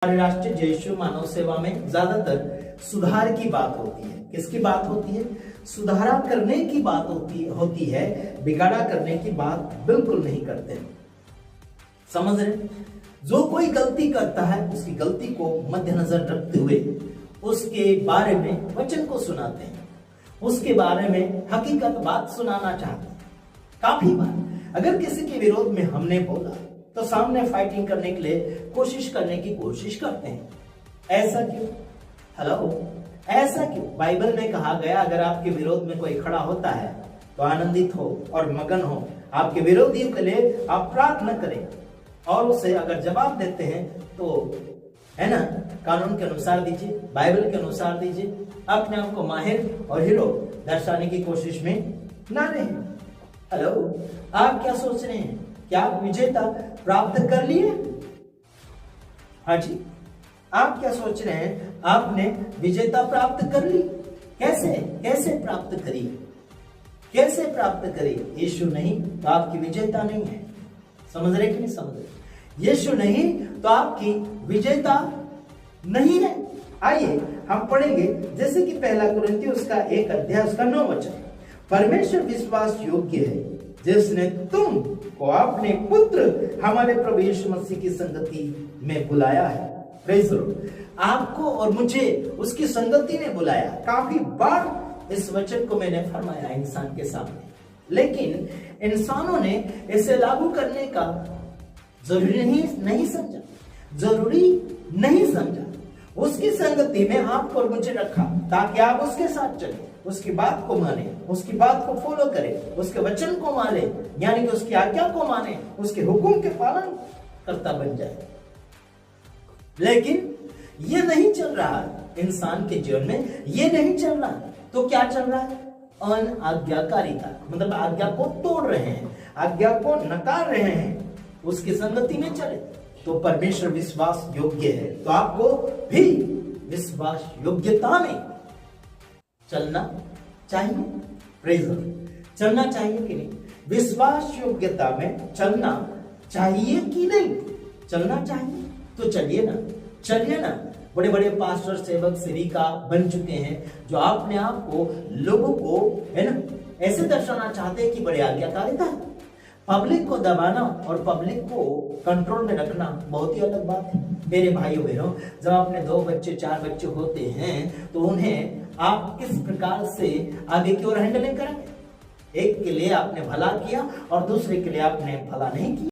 हमारे राष्ट्रीय जयशु मानव सेवा में ज्यादातर सुधार की बात होती है। किसकी बात होती है? सुधारा करने की बात होती है। बिगाड़ा करने की बात बिल्कुल नहीं करते। समझ रहे? जो कोई गलती करता है उसकी गलती को मद्देनजर रखते हुए उसके बारे में वचन को सुनाते हैं, उसके बारे में हकीकत बात सुनाना चाहते हैं। काफी बार अगर किसी के विरोध में हमने बोला तो सामने फाइटिंग करने के लिए कोशिश करते हैं। ऐसा क्यों? हेलो, ऐसा क्यों? बाइबल में कहा गया अगर आपके विरोध में कोई खड़ा होता है तो आनंदित हो और मगन हो। आपके विरोधियों के लिए आप प्रार्थना करें और उसे अगर जवाब देते हैं तो है ना, कानून के अनुसार दीजिए, बाइबल के अनुसार दीजिए। अपने आप को माहिर और हीरो दर्शाने की कोशिश में ना रहें। हेलो, आप क्या सोच रहे हैं? क्या आप विजेता प्राप्त कर लिए? हाँ जी, आप क्या सोच रहे हैं? आपने विजेता प्राप्त कर ली? कैसे प्राप्त करी? कैसे प्राप्त करी? यीशु नहीं तो आपकी विजेता नहीं है। समझ रहे कि नहीं समझ रहे? यीशु नहीं तो आपकी विजेता नहीं है। आइए हम पढ़ेंगे, जैसे कि पहला कुरिन्थियों उसका 1 अध्याय उसका 9 वचन। परमेश्वर विश्वास योग्य है जिसने तुम को अपने पुत्र हमारे प्रभु यीशु मसीह की संगति में बुलाया है। Praise the Lord. आपको और मुझे उसकी संगति में बुलाया। काफी बार इस वचन को मैंने फरमाया इंसान के सामने, लेकिन इंसानों ने इसे लागू करने का जरूरी नहीं समझा। उसकी संगति में आपको और मुझे रखा ताकि आप उसके साथ चले, उसकी बात को माने, उसकी बात को फॉलो करें, उसके वचन को माने, यानी कि उसकी आज्ञा को माने, उसके हुक्म के पालन करता बन जाए। लेकिन ये नहीं चल रहा है इंसान के जीवन में, ये नहीं चल रहा। तो क्या चल रहा है? अनाज्ञाकारिता, मतलब आज्ञा को तोड़ रहे हैं, आज्ञा को नकार रहे हैं, उसकी संगति में चले। तो परमेश्वर विश्वास योग्य है, तो आपको भी विश्वास योग्यता में चलना चाहिए। Praise the Lord. चलना चाहिए कि नहीं? विश्वास योग्यता में चलना चाहिए कि नहीं? चलना चाहिए तो चलिए ना। बड़े बड़े पास्टर, सेवक, सेविका बन चुके हैं जो अपने आप को लोगों को है ना ऐसे दर्शाना चाहते हैं कि बड़े आज्ञाकारिता है। पब्लिक को दबाना और पब्लिक को कंट्रोल में रखना बहुत ही अलग बात है। मेरे भाइयों बहनों, जब अपने 2 बच्चे 4 बच्चे होते हैं तो उन्हें आप किस प्रकार से आगे की ओर हैंडलिंग करेंगे? एक के लिए आपने भला किया और दूसरे के लिए आपने भला नहीं किया।